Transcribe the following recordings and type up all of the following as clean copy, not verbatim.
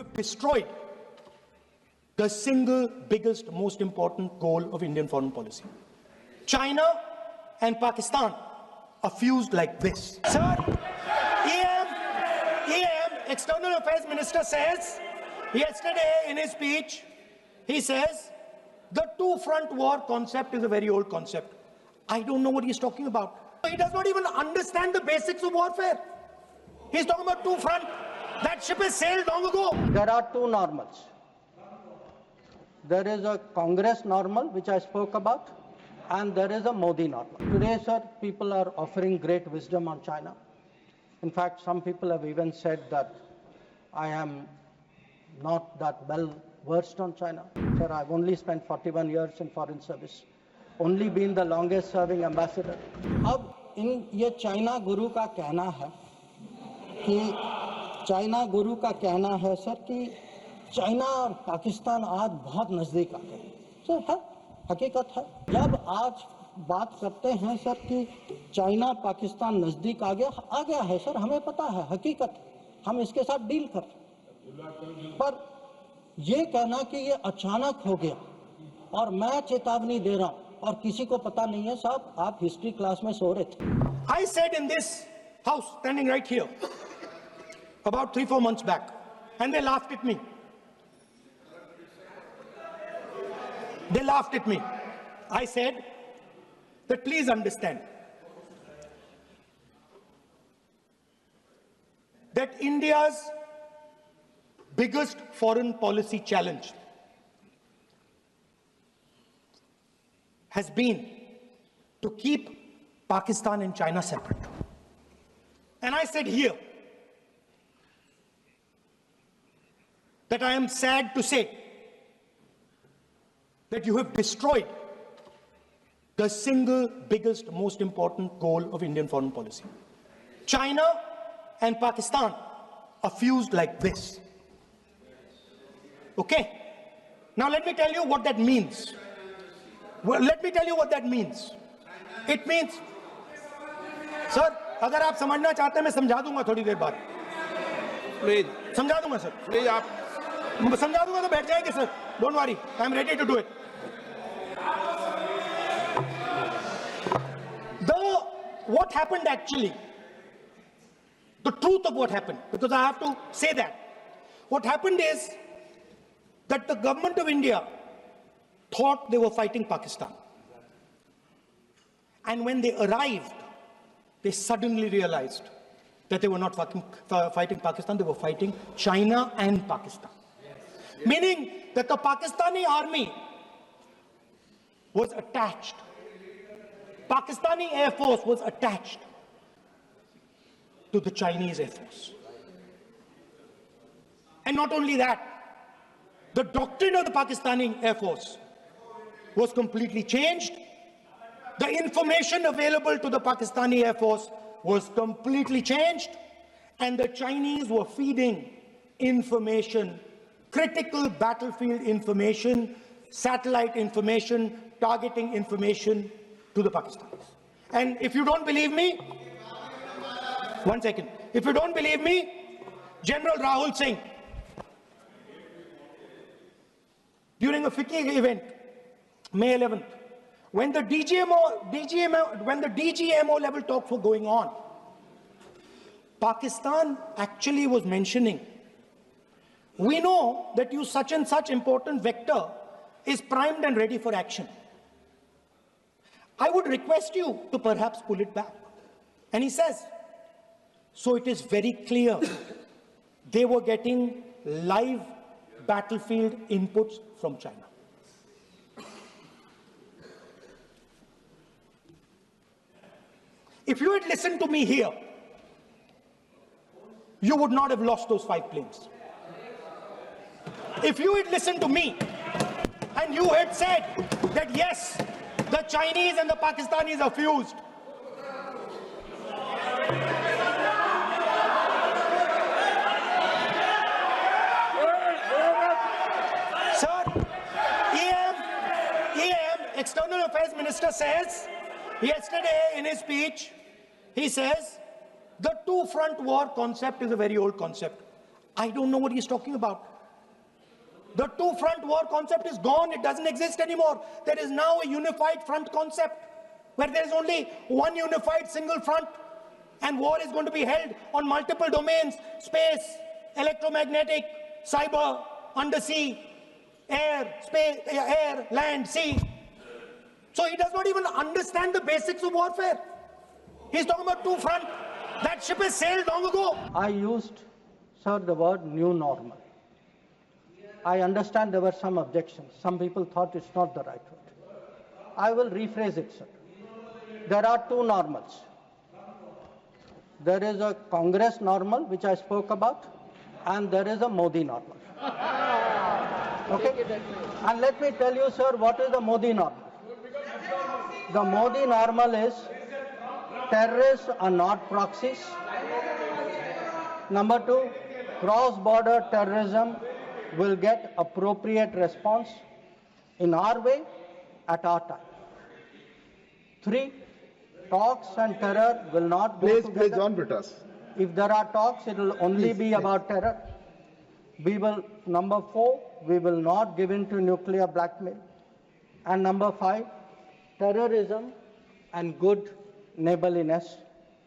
have destroyed the single biggest, most important goal of Indian foreign policy. China and Pakistan are fused like this. Sir, External Affairs Minister says, yesterday in his speech, he says, the two-front war concept is a very old concept. I don't know what he's talking about. He does not even understand the basics of warfare. He's talking about two-front. That ship has sailed long ago. There are two normals. There is a Congress normal, which I spoke about, and there is a Modi normal. Today, sir, people are offering great wisdom on China. In fact, some people have even said that I am not that well versed on China. Sir, I've only spent 41 years in foreign service, only been the longest serving ambassador. अब ये China गुरु का कहना है sir कि China और पाकिस्तान आज बहुत नजदीक आ गए। सर है, हकीकत है। जब आज बात करते हैं सर कि चाइना पाकिस्तान नजदीक आ गया है सर, हमें पता है, हकीकत, हम इसके साथ डील कर। पर ये कहना कि ये अचानक हो गया और मैं चेतावनी दे रहा हूं और किसी को पता नहीं है, साहब आप हिस्ट्री क्लास में सो रहे थे। I said in this house, standing right here, about 3-4 months back, and they laughed at me. They laughed at me. I said that please understand that India's biggest foreign policy challenge has been to keep Pakistan and China separate. And I said here that I am sad to say that you have destroyed the single biggest, most important goal of Indian foreign policy. China and Pakistan are fused like this. Okay? Now let me tell you what that means. Let me tell you what that means. It means, sir, अगर आप समझना चाहते हैं मैं समझा दूंगा थोड़ी देर बाद। प्लीज समझा दूंगा सर। प्लीज आप समझा दूंगा तो बैठ जाएंगे sir. Don't worry, I am ready to do it. What happened actually, the truth of what happened, because I have to say that. What happened is that the government of India thought they were fighting Pakistan. And when they arrived, they suddenly realized that they were not fighting Pakistan, they were fighting China and Pakistan. Meaning that the Pakistani army was attached. Pakistani Air Force was attached to the Chinese Air Force. And not only that, the doctrine of the Pakistani Air Force was completely changed. The information available to the Pakistani Air Force was completely changed. And the Chinese were feeding information, critical battlefield information, satellite information, targeting information to the Pakistanis. And if you don't believe me, one second. If you don't believe me, General Rahul Singh, during a FICCI event, May 11th, when the DGMO level talks were going on, Pakistan actually was mentioning, we know that you such and such important vector is primed and ready for action. I would request you to perhaps pull it back. And he says, so it is very clear they were getting live battlefield inputs from China. If you had listened to me here, you would not have lost those 5 planes. If you had listened to me and you had said that yes, the Chinese and the Pakistanis are fused, sir, External Affairs Minister says, yesterday in his speech, he says, the two-front war concept is a very old concept. I don't know what he's talking about. The two-front war concept is gone. It doesn't exist anymore. There is now a unified front concept where there is only one unified single front, and war is going to be held on multiple domains: space, electromagnetic, cyber, undersea, air, space, air, land, sea. So he does not even understand the basics of warfare. He's talking about two front. That ship has sailed long ago. I used, sir, the word new normal. I understand there were some objections. Some people thought it's not the right word. I will rephrase it, sir. There are two normals. There is a Congress normal, which I spoke about, and there is a Modi normal. Okay? And let me tell you, sir, what is the Modi normal? The Modi normal is terrorists are not proxies. Number two, cross-border terrorism will get appropriate response in our way at our time. Three, talks and terror will not go together. Please, John Britas. If there are talks, it will only be about terror. Number four, we will not give in to nuclear blackmail. And number five, terrorism and good neighborliness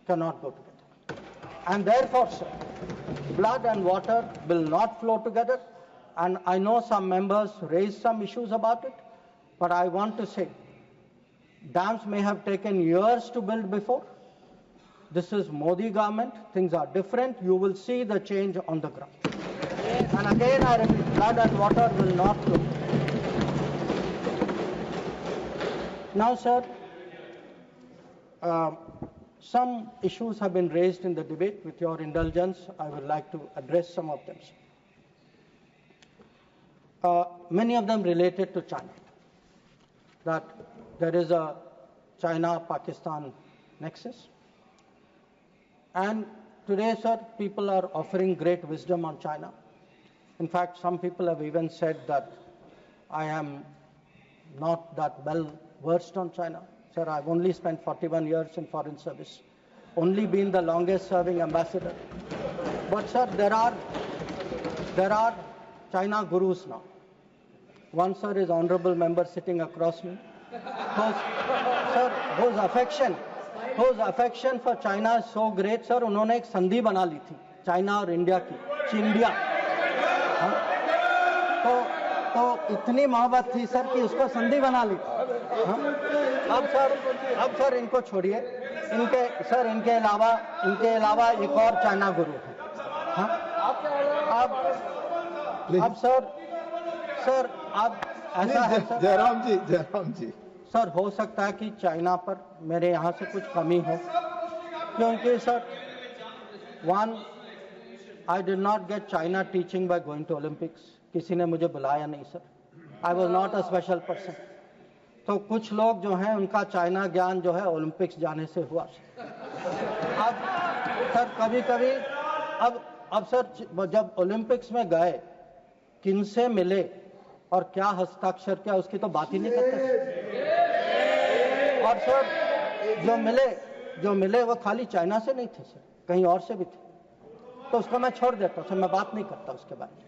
cannot go together. And therefore, sir, blood and water will not flow together. And I know some members raised some issues about it, but I want to say, dams may have taken years to build before. This is Modi government. Things are different. You will see the change on the ground. And again, I repeat, blood and water will not flow. Now, sir, some issues have been raised in the debate. With your indulgence, I would like to address some of them. Many of them related to China. That there is a China-Pakistan nexus. And today, sir, people are offering great wisdom on China. In fact, some people have even said that I am not that well versed on China. Sir, I've only spent 41 years in foreign service, only been the longest serving ambassador. But sir, there are China gurus now. One, sir, is honorable member sitting across me. Whose affection for China is so great, sir, उन्होंने एक संधि बना ली थी China और India की, चिंडिया. तो इतनी मोहब्बत थी सर कि उसको संधि बना ली थी. अब सर इनको छोड़िए. इनके अलावा एक और चाइना गुरु है. अब सर अब ऐसा है सर. जयराम जी. सर, हो सकता है कि चाइना पर मेरे यहाँ से कुछ कमी हो, क्योंकि sir, one, I did not get China teaching by going to Olympics. किसी ने मुझे बुलाया नहीं sir. I was not a special person. तो कुछ लोग जो हैं उनका चाइना ज्ञान जो है ओलंपिक्स जाने से हुआ. अब सर कभी अब सर जब ओलंपिक्स में गए, किनसे मिले और क्या हस्ताक्षर किया, उसकी तो बात ही नहीं करते. और सर जो मिले वो खाली चाइना से नहीं थे सर, कहीं और से भी थे. तो उसको मैं छोड़ देता हूँ सर, मैं बात नहीं करता उसके बारे में.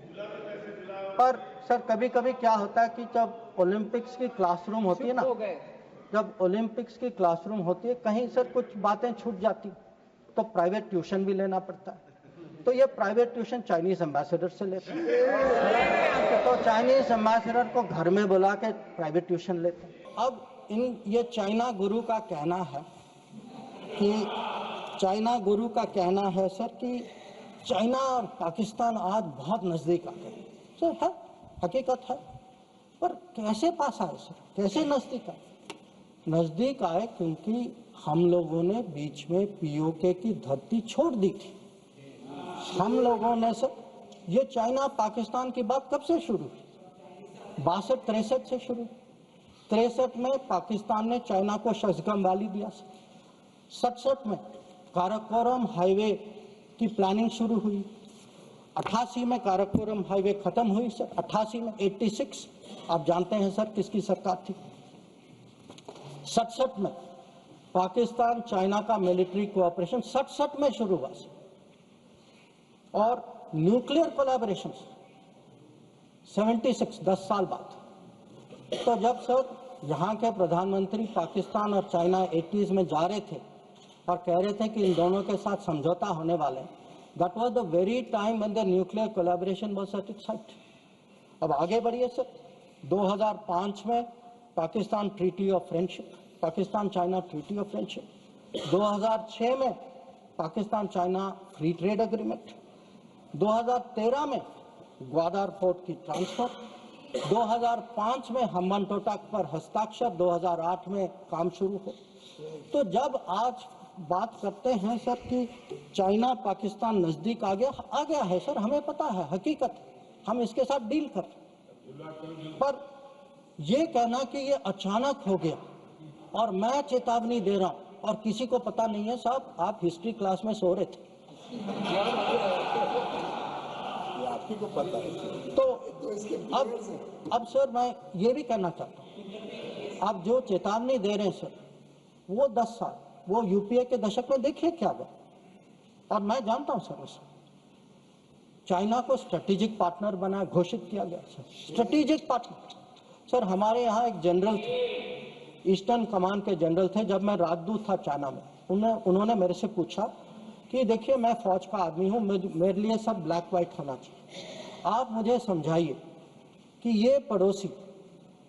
पर सर कभी कभी क्या होता है कि जब ओलंपिक्स की क्लासरूम होती है ना, जब ओलंपिक्स की क्लासरूम होती है, कहीं सर कुछ बातें छूट जाती तो प्राइवेट ट्यूशन भी लेना पड़ता है. तो ये प्राइवेट ट्यूशन चाइनीज एम्बेसडर से लेते हैं. तो चाइनीज एम्बेसडर को घर में बुला के प्राइवेट ट्यूशन लेते हैं. अब ये चाइना गुरु का कहना है सर कि चाइना और पाकिस्तान आज बहुत नजदीक आ गए. सर है, हकीकत है, पर कैसे पास आए सर, कैसे नजदीक आए? नजदीक आए क्योंकि हम लोगों ने बीच में पीओके की धरती छोड़ दी थी. हम लोगों ने सर, ये चाइना पाकिस्तान की बात कब से शुरू हुई? 62-63 से शुरू. 63 में पाकिस्तान ने चाइना को शशगम वाली दिया. 67 में काराकोरम हाईवे की प्लानिंग शुरू हुई. 88 में काराकोरम हाईवे खत्म हुई सर. 88 में 86 आप जानते हैं सर किसकी सरकार थी. 67 में पाकिस्तान चाइना का मिलिट्री कोऑपरेशन 67 में शुरू हुआ सर. और न्यूक्लियर कोलैबोरेशन 76 10 साल बाद। तो जब सर यहाँ के प्रधानमंत्री पाकिस्तान और चाइना 80s में जा रहे थे और कह रहे थे कि इन दोनों के साथ समझौता होने वाले, that was the very time when the nuclear collaboration was at its height. अब आगे बढ़िए सर, 2005 में Pakistan treaty of friendship, Pakistan China treaty of friendship, 2006 में Pakistan China free trade agreement, 2013 में ग्वादर पोर्ट की ट्रांसफर, 2005 में हम्बनटोटा पर हस्ताक्षर, 2008 में काम शुरू हो। तो जब आज बात करते हैं सर कि चाइना पाकिस्तान नजदीक आ गया है सर, हमें पता है, हकीकत है, हम इसके साथ डील कर रहे हैं। पर ये कहना कि ये अचानक हो गया और मैं चेतावनी दे रहा हूं और किसी को पता नहीं है, साहब आप हिस्ट्री क्लास में सो रहे थे, आपको पता है। तो अब सर मैं ये भी कहना चाहता हूँ, आप जो चेतावनी दे रहे हैं सर, वो 10 साल वो यूपीए के दशक में देखिए क्या हुआ। और मैं जानता हूँ सर, उस चाइना को स्ट्रेटेजिक पार्टनर बना घोषित किया गया सर, स्ट्रेटेजिक पार्टनर। सर हमारे यहाँ एक जनरल थे, ईस्टर्न कमान के जनरल थे, जब मैं राजदूत था चाइना में, उन्होंने मेरे से पूछा कि देखिए मैं फौज का आदमी हूँ, मेरे लिए सब ब्लैक वाइट होना चाहिए, आप मुझे समझाइए कि ये पड़ोसी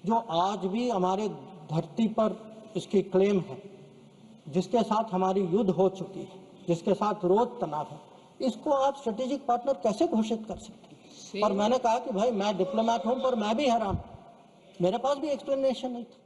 जो आज भी हमारे धरती पर इसकी क्लेम है, जिसके साथ हमारी युद्ध हो चुकी है, जिसके साथ रोज तनाव है, इसको आप स्ट्रेटेजिक पार्टनर कैसे घोषित कर सकते हैं? और मैंने कहा कि भाई मैं डिप्लोमेट हूं, पर मैं भी हैरान, मेरे पास भी एक्सप्लेनेशन नहीं था।